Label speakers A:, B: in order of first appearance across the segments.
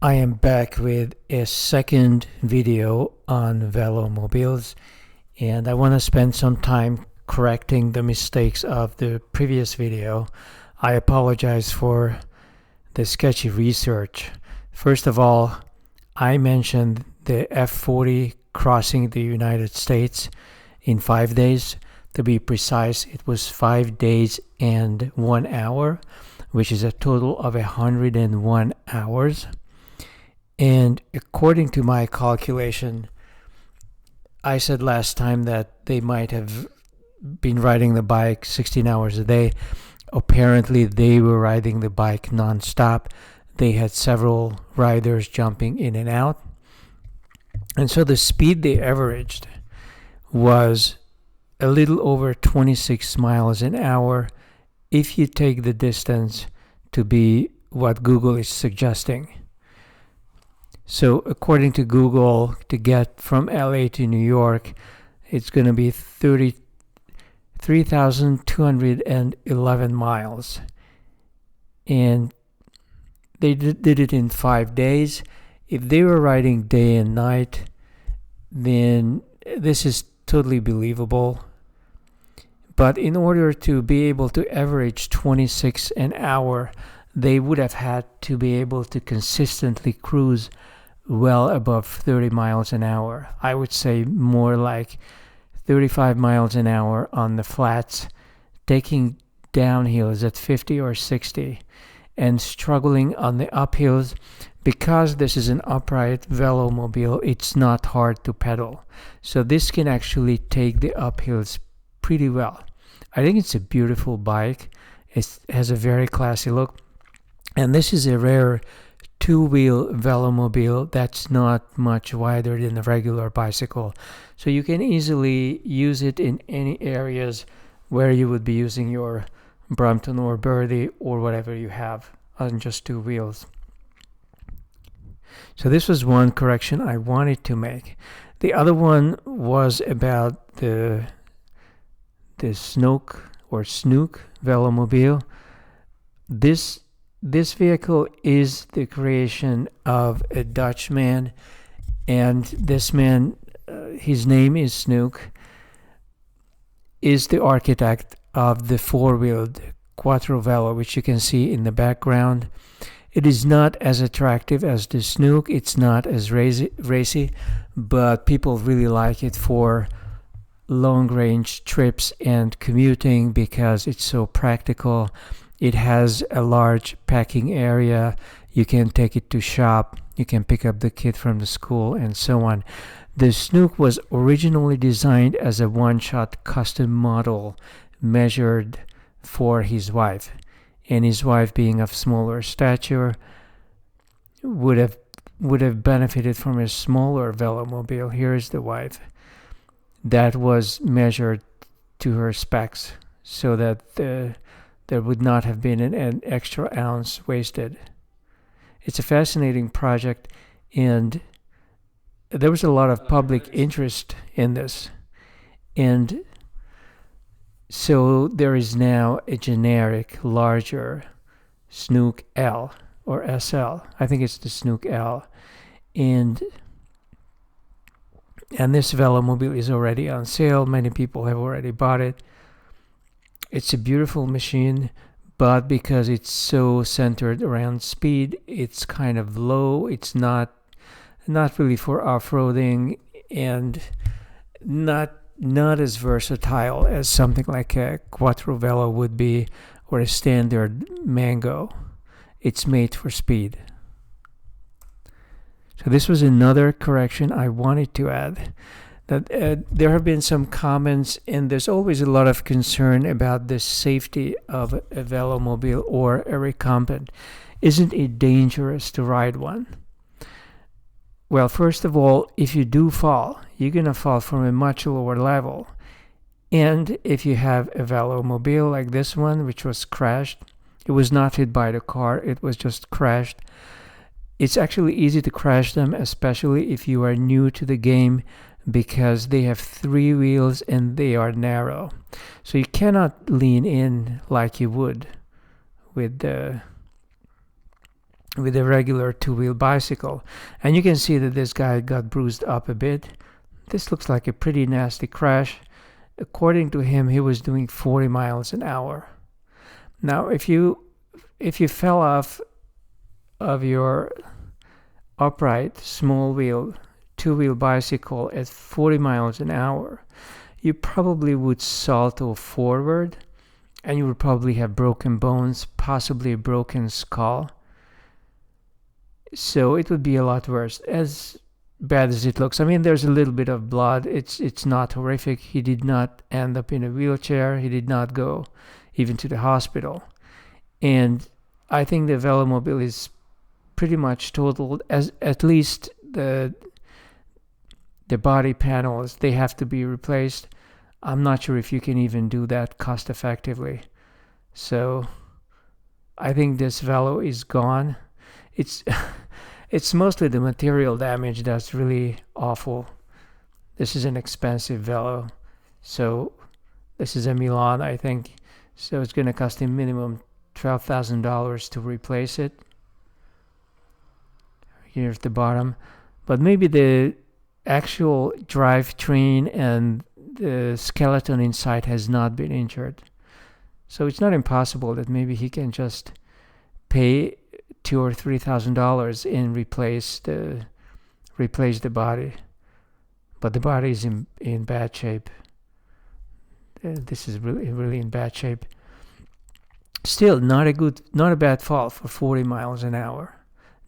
A: I am back with a second video on Velomobiles, and I want to spend some time correcting the mistakes of the previous video. I apologize for the sketchy research. First of all, I mentioned the F-40 crossing the United States in 5 days. To be precise, it was 5 days and 1 hour, which is a total of 101 hours. And according to my calculation, I said last time that they might have been riding the bike 16 hours a day. Apparently, they were riding the bike non-stop. They had several riders jumping in and out. And so the speed they averaged was a little over 26 miles an hour if you take the distance to be what Google is suggesting. So according to Google, to get from LA to New York, it's going to be 33,211 miles. And they did it in 5 days. If they were riding day and night, then this is totally believable. But in order to be able to average 26 an hour, they would have had to be able to consistently cruise well above 30 miles an hour. I would say more like 35 miles an hour on the flats, taking downhills at 50 or 60, and struggling on the uphills. Because this is an upright velomobile, it's not hard to pedal. So this can actually take the uphills pretty well. I think it's a beautiful bike. It has a very classy look. And this is a rare two-wheel velomobile that's not much wider than a regular bicycle. So you can easily use it in any areas where you would be using your Brampton or Birdie or whatever you have on just two wheels. So this was one correction I wanted to make. The other one was about the Snoek or Snoek Velomobile. This vehicle is the creation of a Dutchman, and this man, his name is Snoek, is the architect of the four-wheeled Quattro Velo, which you can see in the background. It is not as attractive as the Snoek. It's not as racy, but people really like it for long-range trips and commuting because it's so practical. It has a large packing area. You can take it to shop. You can pick up the kid from the school and so on. The Snoek was originally designed as a one-shot custom model measured for his wife. And his wife, being of smaller stature, would have benefited from a smaller velomobile. Here is the wife. That was measured to her specs so that there would not have been an extra ounce wasted. It's a fascinating project, and there was a lot of public interest in this. And so there is now a generic, larger Snoek L or SL. I think it's the Snoek L. And this velomobile is already on sale. Many people have already bought it. It's a beautiful machine, but because it's so centered around speed, it's kind of low. It's not really for off-roading, and not as versatile as something like a Quattro Velo would be, or a standard Mango. It's made for speed. So this was another correction I wanted to add. That there have been some comments, and there's always a lot of concern about the safety of a velomobile or a recumbent. Isn't it dangerous to ride one? Well, first of all, if you do fall, you're going to fall from a much lower level. And if you have a velomobile like this one, which was crashed, it was not hit by the car, it was just crashed. It's actually easy to crash them, especially if you are new to the game, because they have 3 wheels and they are narrow. So you cannot lean in like you would with the with a regular two-wheel bicycle. And you can see that this guy got bruised up a bit. This looks like a pretty nasty crash. According to him, he was doing 40 miles an hour. Now, if you fell off of your upright small wheel two-wheel bicycle at 40 miles an hour, you probably would salto forward, and you would probably have broken bones, possibly a broken skull. So it would be a lot worse, as bad as it looks. I mean, there's a little bit of blood. It's not horrific. He did not end up in a wheelchair. He did not go even to the hospital. And I think the Velomobile is pretty much totaled, as at least the body panels, they have to be replaced. I'm not sure if you can even do that cost effectively. So I think this Velo is gone. It's it's mostly the material damage that's really awful. This is an expensive Velo. So this is a Milan, I think. So it's going to cost him minimum $12,000 to replace it. Here's the bottom. But maybe the actual drivetrain and the skeleton inside has not been injured. So it's not impossible that maybe he can just pay $2,000 or $3,000 and replace the body. But the body is in bad shape. This is really in bad shape. Still, not a bad fall for 40 miles an hour.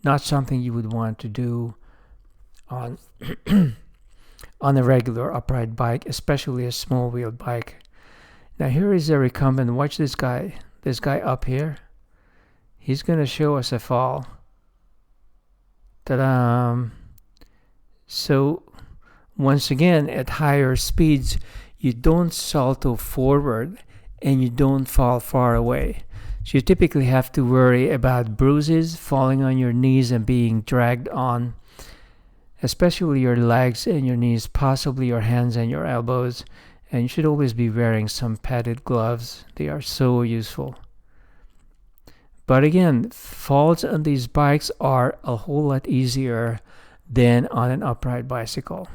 A: Not something you would want to do on on a regular upright bike, especially a small wheeled bike. Now here is a recumbent. Watch this guy. This guy up here. He's going to show us a fall. Ta-da! So once again, at higher speeds, you don't salto forward and you don't fall far away. So you typically have to worry about bruises, falling on your knees and being dragged on, especially your legs and your knees, possibly your hands and your elbows. And you should always be wearing some padded gloves. They are so useful. But again, falls on these bikes are a whole lot easier than on an upright bicycle.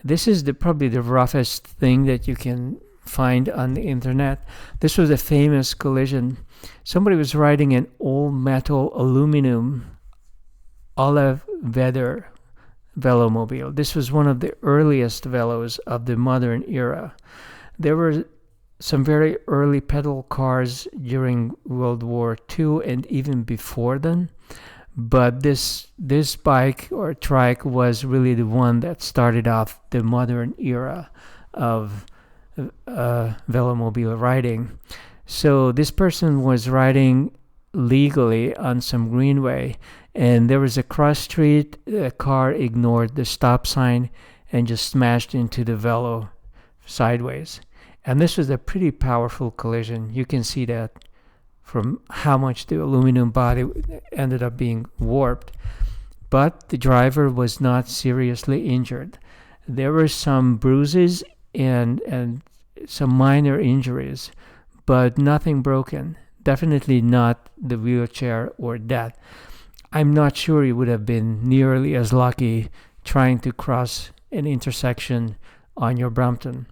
A: This is probably the roughest thing that you can find on the internet. This was a famous collision. Somebody was riding an all-metal aluminum olive weather Velomobile. This was one of the earliest Velos of the modern era. There were some very early pedal cars during World War II and even before then. But this bike or trike was really the one that started off the modern era of Velomobile riding. So this person was riding legally on some greenway, and there was a cross street. A car ignored the stop sign and just smashed into the Velo sideways. And this was a pretty powerful collision. You can see that from how much the aluminum body ended up being warped. But the driver was not seriously injured. There were some bruises and some minor injuries, but nothing broken. Definitely not the wheelchair or death. I'm not sure you would have been nearly as lucky trying to cross an intersection on your Brompton.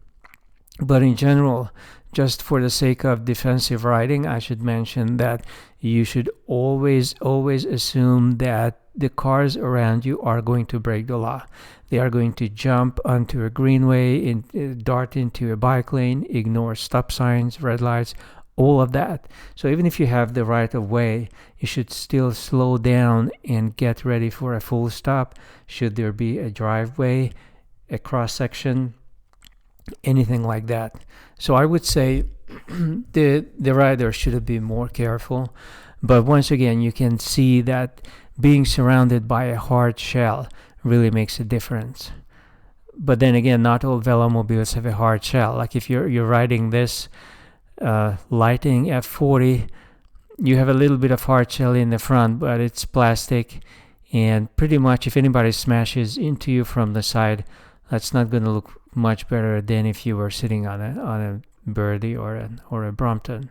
A: But in general, just for the sake of defensive riding, I should mention that you should always assume that the cars around you are going to break the law. They are going to jump onto a greenway, dart into a bike lane, ignore stop signs, red lights, all of that. So even if you have the right of way, you should still slow down and get ready for a full stop should there be a driveway, a cross section, anything like that. So I would say the rider should have been more careful. But once again, you can see that being surrounded by a hard shell really makes a difference. But then again, not all Velomobiles have a hard shell. Like if you're riding this Lighting F40, you have a little bit of hard shell in the front, but it's plastic, and pretty much if anybody smashes into you from the side, that's not going to look much better than if you were sitting on a Birdie or a Brompton.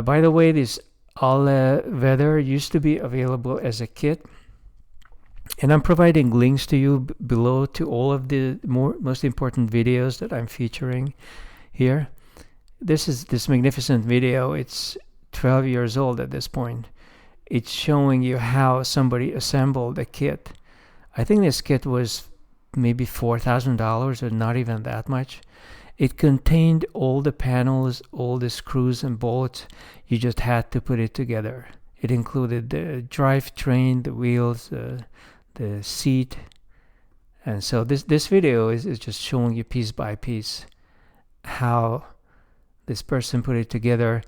A: By the way, this all weather used to be available as a kit, and I'm providing links to you below to all of the most important videos that I'm featuring here. This is this magnificent video. It's 12 years old at this point. It's showing you how somebody assembled a kit. I think this kit was maybe $4,000 or not even that much. It contained all the panels, all the screws and bolts. You just had to put it together. It included the drivetrain, the wheels, the seat. And so this video is just showing you piece by piece how this person put it together.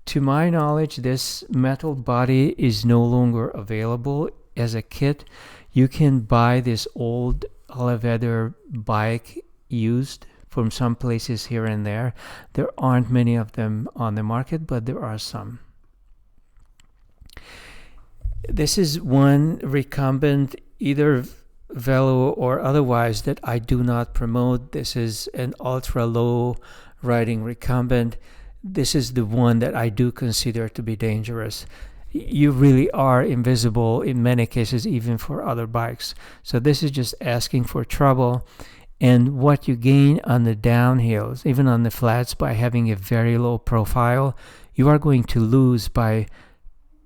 A: To my knowledge, this metal body is no longer available as a kit. You can buy this old all-weather bike used from some places here and there. There aren't many of them on the market, but there are some. This is one recumbent, either Velo or otherwise, that I do not promote. This is an ultra-low riding recumbent. This is the one that I do consider to be dangerous. You really are invisible in many cases, even for other bikes. So this is just asking for trouble. And what you gain on the downhills, even on the flats, by having a very low profile, you are going to lose by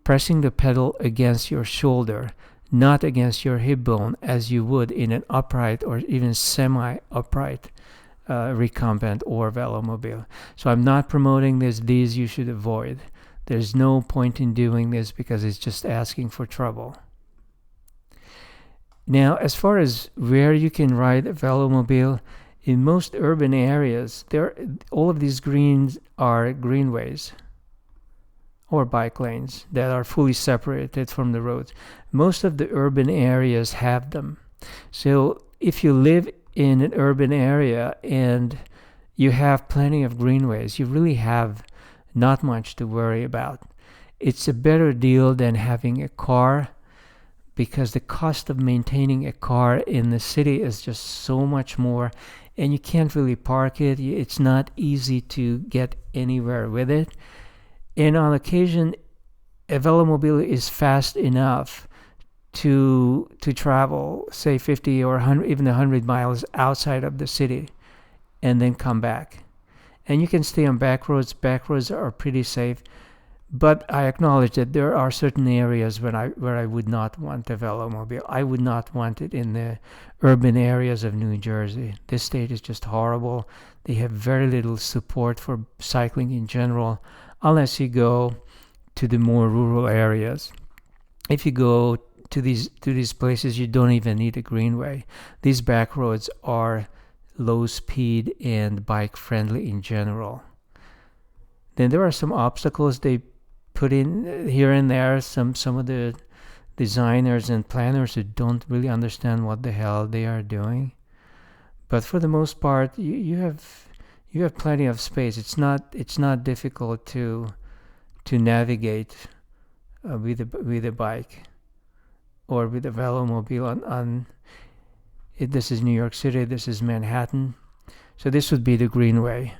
A: pressing the pedal against your shoulder, not against your hip bone, as you would in an upright or even semi-upright recumbent or velomobile. So I'm not promoting this. These you should avoid. There's no point in doing this because it's just asking for trouble. Now, as far as where you can ride a velomobile, in most urban areas, all of these greens are greenways or bike lanes that are fully separated from the roads. Most of the urban areas have them. So if you live in an urban area and you have plenty of greenways, you really have not much to worry about. It's a better deal than having a car, because the cost of maintaining a car in the city is just so much more, and you can't really park it. It's not easy to get anywhere with it. And on occasion, a velomobile is fast enough to travel, say 50 or 100, even 100 miles outside of the city and then come back. And you can stay on back roads. Back roads are pretty safe. But I acknowledge that there are certain areas where I would not want a velomobile. I would not want it in the urban areas of New Jersey. This state is just horrible. They have very little support for cycling in general, unless you go to the more rural areas. If you go to these places, you don't even need a greenway. These back roads are low speed and bike friendly in general. Then there are some obstacles they put in here and there. Some of the designers and planners who don't really understand what the hell they are doing. But for the most part, you have plenty of space. It's not difficult to navigate with a bike or with a velomobile on this is New York City, this is Manhattan. So this would be the greenway.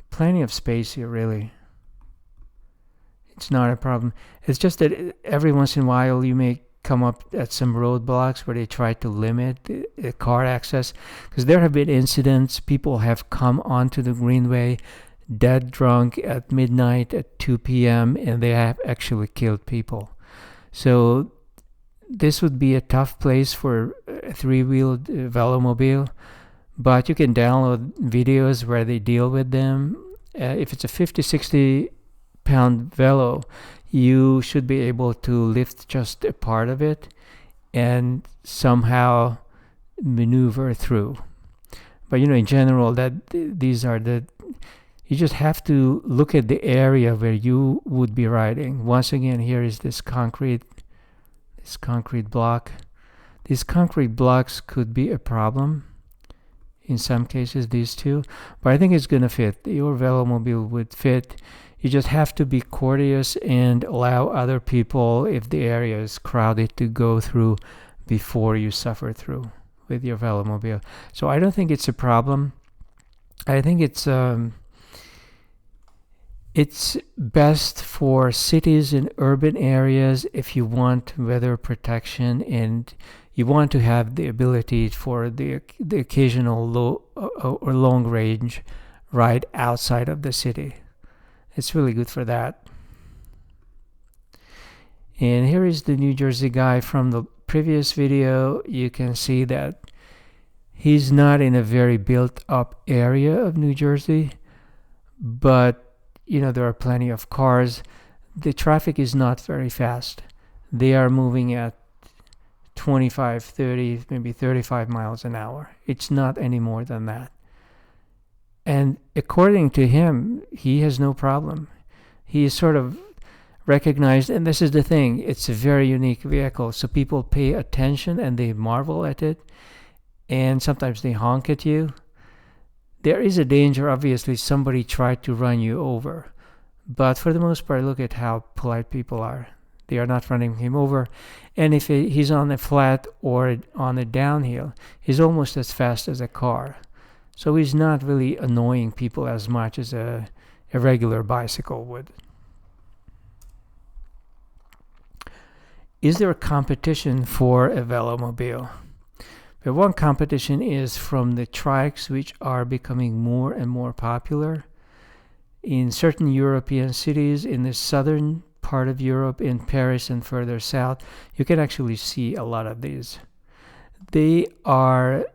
A: Plenty of space here, really. It's not a problem. It's just that every once in a while you may come up at some roadblocks where they try to limit the car access, because there have been incidents. People have come onto the greenway dead drunk at midnight at 2 p.m. and they have actually killed people. So this would be a tough place for a three-wheeled velomobile, but you can download videos where they deal with them. If it's a 50-60 pound velo, you should be able to lift just a part of it and somehow maneuver through. But in general, these are you just have to look at the area where you would be riding. Once again, here is this concrete block. These concrete blocks could be a problem in some cases, these two, but I think it's going to fit. Your velomobile would fit. You just have to be courteous and allow other people, if the area is crowded, to go through before you suffer through with your velomobile. So I don't think it's a problem. I think it's It's best for cities and urban areas if you want weather protection and you want to have the ability for the occasional low or long range ride outside of the city. It's really good for that. And here is the New Jersey guy from the previous video. You can see that he's not in a very built up area of New Jersey, but there are plenty of cars. The traffic is not very fast. They are moving at 25, 30, maybe 35 miles an hour. It's not any more than that. And according to him, he has no problem. He is sort of recognized, and this is the thing, it's a very unique vehicle. So people pay attention and they marvel at it. And sometimes they honk at you. There is a danger, obviously, somebody tried to run you over. But for the most part, look at how polite people are. They are not running him over. And if he's on a flat or on a downhill, he's almost as fast as a car. So he's not really annoying people as much as a regular bicycle would. Is there a competition for a Velomobile? The one competition is from the trikes, which are becoming more and more popular. In certain European cities, in the southern part of Europe, in Paris and further south, you can actually see a lot of these. They are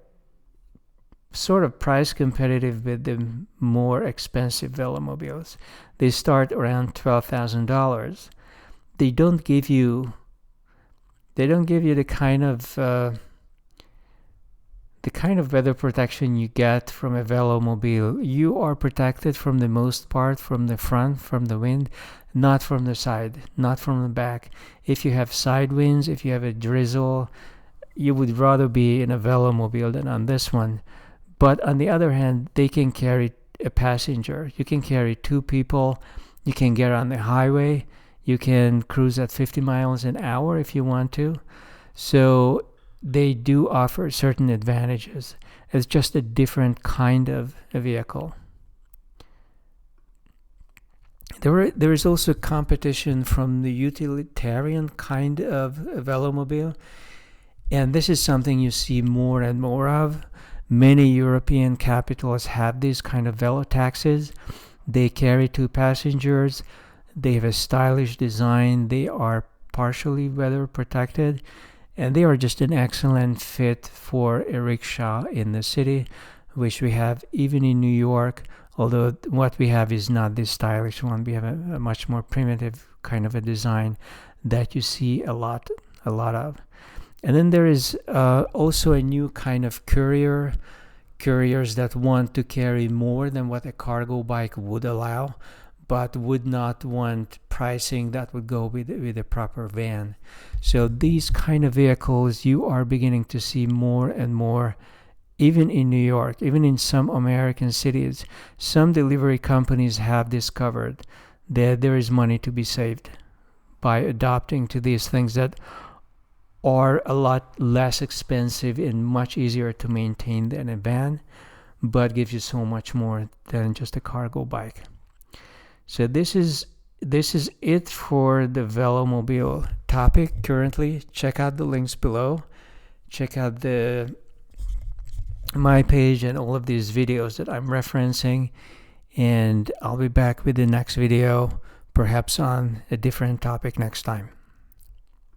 A: sort of price competitive with the more expensive Velomobiles. They start around $12,000. They don't give you the kind of weather protection you get from a Velomobile. You are protected from the most part from the front, from the wind, not from the side, not from the back. If you have side winds, if you have a drizzle, you would rather be in a Velomobile than on this one. But on the other hand, they can carry a passenger. You can carry two people. You can get on the highway. You can cruise at 50 miles an hour if you want to. So they do offer certain advantages. It's just a different kind of a vehicle. There is also competition from the utilitarian kind of Velomobile. And this is something you see more and more of. Many European capitals have these kind of velo taxis. They carry two passengers. They have a stylish design. They are partially weather protected. And they are just an excellent fit for a rickshaw in the city, which we have even in New York. Although what we have is not this stylish one. We have a much more primitive kind of a design that you see a lot of. And then there is also a new kind of couriers that want to carry more than what a cargo bike would allow, but would not want pricing that would go with a proper van. So these kind of vehicles you are beginning to see more and more, even in New York, even in some American cities. Some delivery companies have discovered that there is money to be saved by adopting to these things that are a lot less expensive and much easier to maintain than a van, but gives you so much more than just a cargo bike. So this is it for the Velomobile topic currently. Check out the links below. Check out my page and all of these videos that I'm referencing, and I'll be back with the next video, perhaps on a different topic next time.